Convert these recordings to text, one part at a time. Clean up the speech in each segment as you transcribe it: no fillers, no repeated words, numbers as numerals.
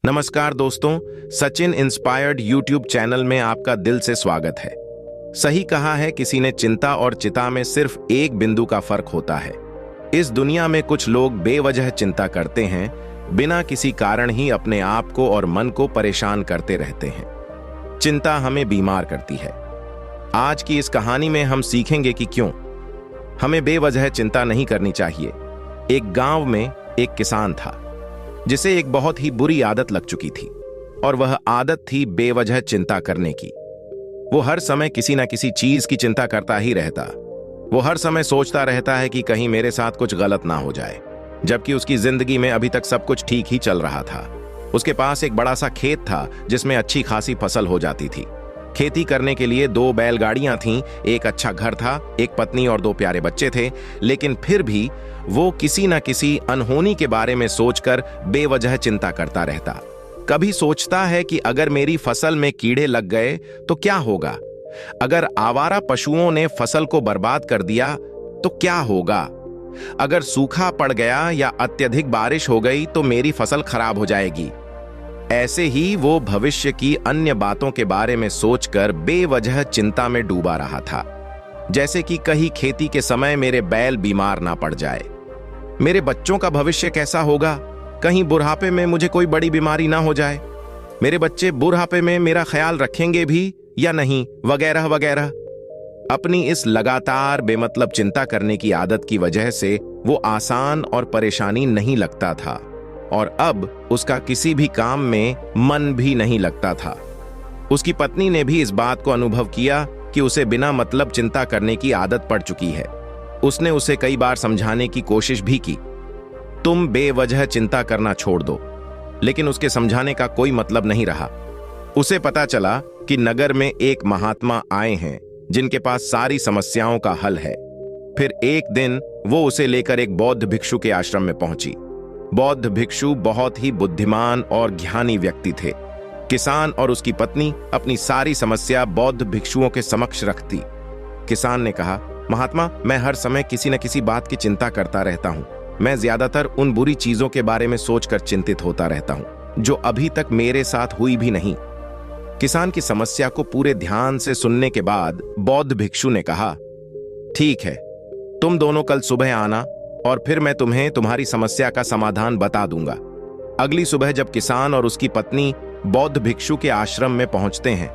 नमस्कार दोस्तों, Sachin inspired YouTube channel में आपका दिल से स्वागत है। सही कहा है किसी ने, चिंता और चिता में सिर्फ एक बिंदु का फर्क होता है। इस दुनिया में कुछ लोग बेवजह चिंता करते हैं, बिना किसी कारण ही अपने आप को और मन को परेशान करते रहते हैं। चिंता हमें बीमार करती है। आज की इस कहानी में हम सीखेंगे कि क्यों हमें बेवजह चिंता नहीं करनी चाहिए। एक गांव में एक किसान था जिसे एक बहुत ही बुरी आदत लग चुकी थी, और वह आदत थी बेवजह चिंता करने की। वो हर समय किसी न किसी चीज की चिंता करता ही रहता। वो हर समय सोचता रहता है कि कहीं मेरे साथ कुछ गलत ना हो जाए, जबकि उसकी जिंदगी में अभी तक सब कुछ ठीक ही चल रहा था। उसके पास एक बड़ा सा खेत था जिसमें अच्छी खासी फसल हो जाती थी। खेती करने के लिए 2 बैलगाड़ियां थीं, एक अच्छा घर था, एक पत्नी और 2 प्यारे बच्चे थे। लेकिन फिर भी वो किसी न किसी अनहोनी के बारे में सोचकर बेवजह चिंता करता रहता। कभी सोचता है कि अगर मेरी फसल में कीड़े लग गए तो क्या होगा? अगर आवारा पशुओं ने फसल को बर्बाद कर दिया तो क्या होगा? अगर सूखा पड़ गया या अत्यधिक बारिश हो गई तो मेरी फसल खराब हो जाएगी। ऐसे ही वो भविष्य की अन्य बातों के बारे में सोचकर बेवजह चिंता में डूबा रहा था। जैसे कि कहीं खेती के समय मेरे बैल बीमार ना पड़ जाए, मेरे बच्चों का भविष्य कैसा होगा, कहीं बुढ़ापे में मुझे कोई बड़ी बीमारी ना हो जाए, मेरे बच्चे बुढ़ापे में मेरा ख्याल रखेंगे भी या नहीं, वगैरह वगैरह। अपनी इस लगातार बेमतलब चिंता करने की आदत की वजह से वो आसान और परेशानी नहीं लगता था, और अब उसका किसी भी काम में मन भी नहीं लगता था। उसकी पत्नी ने भी इस बात को अनुभव किया कि उसे बिना मतलब चिंता करने की आदत पड़ चुकी है। उसने उसे कई बार समझाने की कोशिश भी की, तुम बेवजह चिंता करना छोड़ दो, लेकिन उसके समझाने का कोई मतलब नहीं रहा। उसे पता चला कि नगर में एक महात्मा आए हैं जिनके पास सारी समस्याओं का हल है। फिर एक दिन वो उसे लेकर एक बौद्ध भिक्षु के आश्रम में पहुंची। बौद्ध भिक्षु बहुत ही बुद्धिमान और ज्ञानी व्यक्ति थे। किसान और उसकी पत्नी अपनी सारी समस्या बौद्ध भिक्षुओं के समक्ष रखती। किसान ने कहा, महात्मा, मैं हर समय किसी न किसी बात की चिंता करता रहता हूँ। मैं ज्यादातर उन बुरी चीजों के बारे में सोचकर चिंतित होता रहता हूँ जो अभी तक मेरे साथ हुई भी नहीं। किसान की समस्या को पूरे ध्यान से सुनने के बाद बौद्ध भिक्षु ने कहा, ठीक है, तुम दोनों कल सुबह आना और फिर मैं तुम्हें तुम्हारी समस्या का समाधान बता दूंगा। अगली सुबह जब किसान और उसकी पत्नी बौद्ध भिक्षु के आश्रम में पहुंचते हैं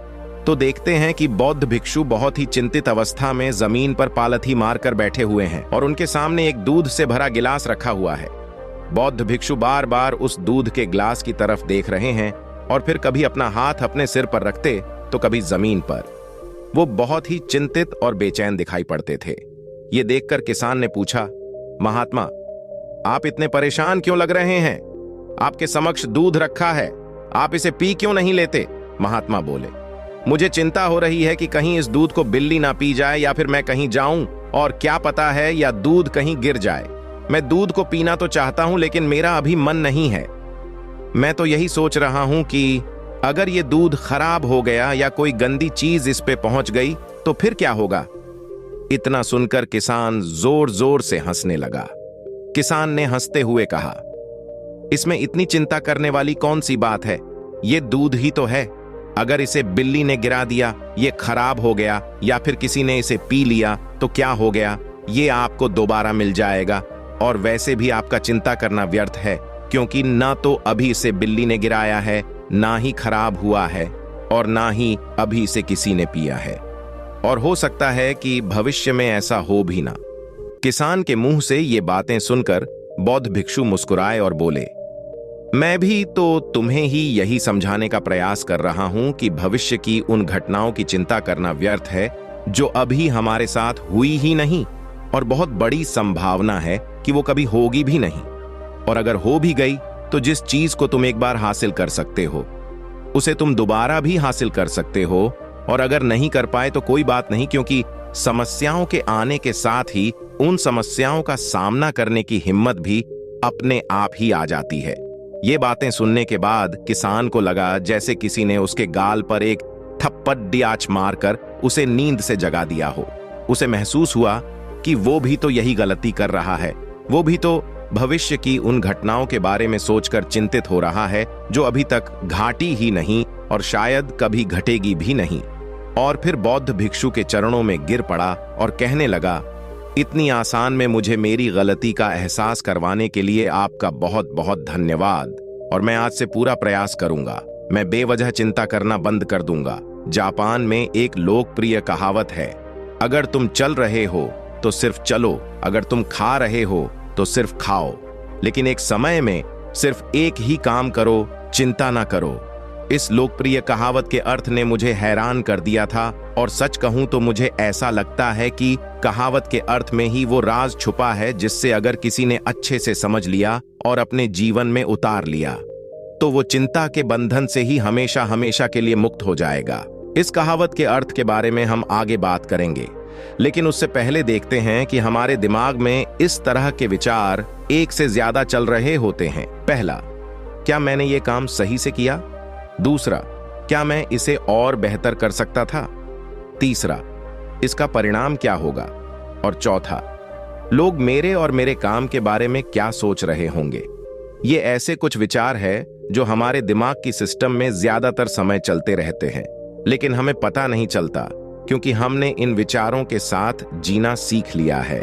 तो देखते हैं कि बौद्ध भिक्षु बहुत ही चिंतित अवस्था में जमीन पर पालथी मारकर बैठे हुए हैं और उनके सामने एक दूध से भरा गिलास रखा हुआ है। बौद्ध भिक्षु बार बार उस दूध के गिलास की तरफ देख रहे हैं और फिर कभी अपना हाथ अपने सिर पर रखते तो कभी जमीन पर। वो बहुत ही चिंतित और बेचैन दिखाई पड़ते थे। ये देखकर किसान ने पूछा, महात्मा, आप इतने परेशान क्यों लग रहे हैं? आपके समक्ष दूध रखा है, आप इसे पी क्यों नहीं लेते? महात्मा बोले, मुझे चिंता हो रही है कि कहीं इस दूध को बिल्ली ना पी जाए या फिर मैं कहीं जाऊं और क्या पता है या दूध कहीं गिर जाए। मैं दूध को पीना तो चाहता हूं लेकिन मेरा अभी मन नहीं है। मैं तो यही सोच रहा हूं कि अगर ये दूध खराब हो गया या कोई गंदी चीज इस पे पहुंच गई तो फिर क्या होगा? इतना सुनकर किसान जोर जोर से हंसने लगा। किसान ने हंसते हुए कहा, इसमें इतनी चिंता करने वाली कौन सी बात है? ये दूध ही तो है। अगर इसे बिल्ली ने गिरा दिया, ये खराब हो गया, या फिर किसी ने इसे पी लिया तो क्या हो गया? ये आपको दोबारा मिल जाएगा। और वैसे भी आपका चिंता करना व्यर्थ है, क्योंकि ना तो अभी इसे बिल्ली ने गिराया है, ना ही खराब हुआ है, और ना ही अभी इसे किसी ने पिया है। और हो सकता है कि भविष्य में ऐसा हो भी ना। किसान के मुंह से ये बातें सुनकर बौद्ध भिक्षु मुस्कुराए और बोले, मैं भी तो तुम्हें ही यही समझाने का प्रयास कर रहा हूं कि भविष्य की उन घटनाओं की चिंता करना व्यर्थ है जो अभी हमारे साथ हुई ही नहीं, और बहुत बड़ी संभावना है कि वो कभी होगी भी नहीं। और अगर हो भी गई तो जिस चीज को तुम एक बार हासिल कर सकते हो उसे तुम दोबारा भी हासिल कर सकते हो, और अगर नहीं कर पाए तो कोई बात नहीं, क्योंकि समस्याओं के आने के साथ ही उन समस्याओं का सामना करने की हिम्मत भी अपने आप ही आ जाती है। ये बातें सुनने के बाद किसान को लगा जैसे किसी ने उसके गाल पर एक थप्पड़ मारकर उसे नींद से जगा दिया हो। उसे महसूस हुआ कि वो भी तो यही गलती कर रहा है, वो भी तो भविष्य की उन घटनाओं के बारे में सोचकर चिंतित हो रहा है जो अभी तक घाटी ही नहीं और शायद कभी घटेगी भी नहीं। और फिर बौद्ध भिक्षु के चरणों में गिर पड़ा और कहने लगा, इतनी आसान में मुझे मेरी गलती का एहसास करवाने के लिए आपका बहुत बहुत धन्यवाद, और मैं आज से पूरा प्रयास करूंगा। मैं बेवजह चिंता करना बंद कर दूंगा। जापान में एक लोकप्रिय कहावत है, अगर तुम चल रहे हो तो सिर्फ चलो, अगर तुम खा रहे हो तो सिर्फ खाओ, लेकिन एक समय में सिर्फ एक ही काम करो, चिंता ना करो। इस लोकप्रिय कहावत के अर्थ ने मुझे हैरान कर दिया था, और सच कहूं तो मुझे ऐसा लगता है कि कहावत के अर्थ में ही वो राज छुपा है जिससे अगर किसी ने अच्छे से समझ लिया और अपने जीवन में उतार लिया तो वो चिंता के बंधन से ही हमेशा हमेशा के लिए मुक्त हो जाएगा। इस कहावत के अर्थ के बारे में हम आगे बात करेंगे, लेकिन उससे पहले देखते हैं कि हमारे दिमाग में इस तरह के विचार एक से ज्यादा चल रहे होते हैं। पहला, क्या मैंने ये काम सही से किया? दूसरा, क्या मैं इसे और बेहतर कर सकता था? तीसरा, इसका परिणाम क्या होगा? और चौथा, लोग मेरे और मेरे काम के बारे में क्या सोच रहे होंगे? ये ऐसे कुछ विचार है जो हमारे दिमाग की सिस्टम में ज्यादातर समय चलते रहते हैं, लेकिन हमें पता नहीं चलता क्योंकि हमने इन विचारों के साथ जीना सीख लिया है।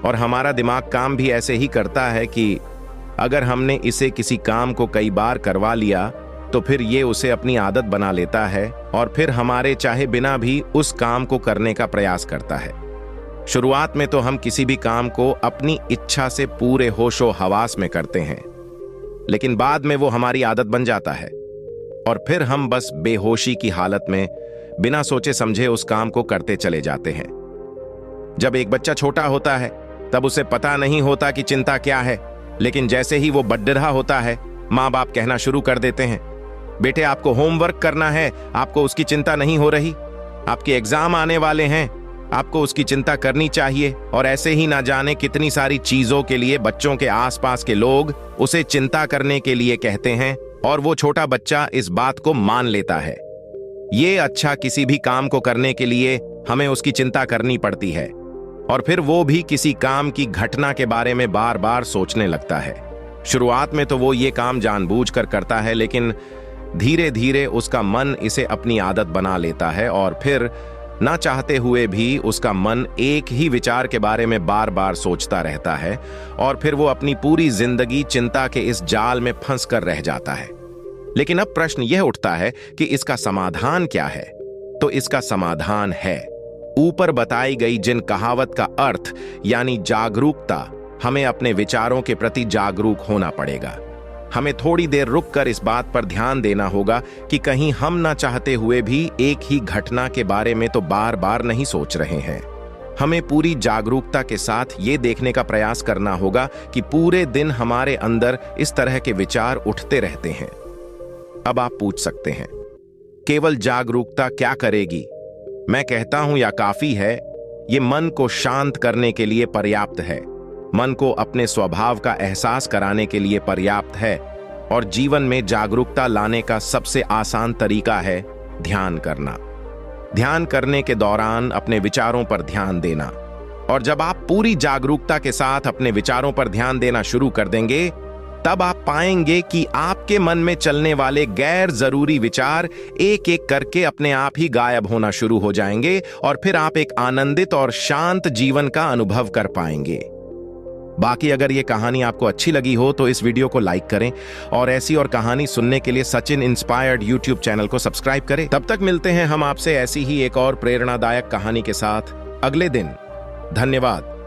और हमारा दिमाग काम भी ऐसे ही करता है कि अगर हमने इसे किसी काम को कई बार करवा लिया तो फिर ये उसे अपनी आदत बना लेता है और फिर हमारे चाहे बिना भी उस काम को करने का प्रयास करता है। शुरुआत में तो हम किसी भी काम को अपनी इच्छा से पूरे होशो हवास में करते हैं, लेकिन बाद में वो हमारी आदत बन जाता है और फिर हम बस बेहोशी की हालत में बिना सोचे समझे उस काम को करते चले जाते हैं। जब एक बच्चा छोटा होता है तब उसे पता नहीं होता कि चिंता क्या है, लेकिन जैसे ही वो बड्ढा होता है माँ बाप कहना शुरू कर देते हैं, बेटे आपको होमवर्क करना है, आपको उसकी चिंता नहीं हो रही, आपके एग्जाम आने वाले हैं, आपको उसकी चिंता करनी चाहिए। और ऐसे ही ना जाने कितनी सारी चीजों के लिए बच्चों के आसपास के लोग उसे चिंता करने के लिए कहते हैं और वो छोटा बच्चा इस बात को मान लेता है। ये अच्छा, किसी भी काम को करने के लिए हमें उसकी चिंता करनी पड़ती है और फिर वो भी किसी काम की घटना के बारे में बार बार सोचने लगता है। शुरुआत में तो वो ये काम जानबूझकर करता है, लेकिन धीरे धीरे उसका मन इसे अपनी आदत बना लेता है और फिर ना चाहते हुए भी उसका मन एक ही विचार के बारे में बार बार सोचता रहता है और फिर वो अपनी पूरी जिंदगी चिंता के इस जाल में फंस कर रह जाता है। लेकिन अब प्रश्न यह उठता है कि इसका समाधान क्या है? तो इसका समाधान है ऊपर बताई गई जिन कहावत का अर्थ यानी जागरूकता। हमें अपने विचारों के प्रति जागरूक होना पड़ेगा। हमें थोड़ी देर रुककर इस बात पर ध्यान देना होगा कि कहीं हम ना चाहते हुए भी एक ही घटना के बारे में तो बार बार नहीं सोच रहे हैं। हमें पूरी जागरूकता के साथ ये देखने का प्रयास करना होगा कि पूरे दिन हमारे अंदर इस तरह के विचार उठते रहते हैं। अब आप पूछ सकते हैं, केवल जागरूकता क्या करेगी? मैं कहता हूं या काफी है? ये मन को शांत करने के लिए पर्याप्त है, मन को अपने स्वभाव का एहसास कराने के लिए पर्याप्त है और जीवन में जागरूकता लाने का सबसे आसान तरीका है ध्यान करना। ध्यान करने के दौरान अपने विचारों पर ध्यान देना, और जब आप पूरी जागरूकता के साथ अपने विचारों पर ध्यान देना शुरू कर देंगे तब आप पाएंगे कि आपके मन में चलने वाले गैर जरूरी विचार एक एक करके अपने आप ही गायब होना शुरू हो जाएंगे और फिर आप एक आनंदित और शांत जीवन का अनुभव कर पाएंगे। बाकी अगर ये कहानी आपको अच्छी लगी हो तो इस वीडियो को लाइक करें और ऐसी और कहानी सुनने के लिए सचिन इंस्पायर्ड यूट्यूब चैनल को सब्सक्राइब करें। तब तक मिलते हैं हम आपसे ऐसी ही एक और प्रेरणादायक कहानी के साथ अगले दिन। धन्यवाद।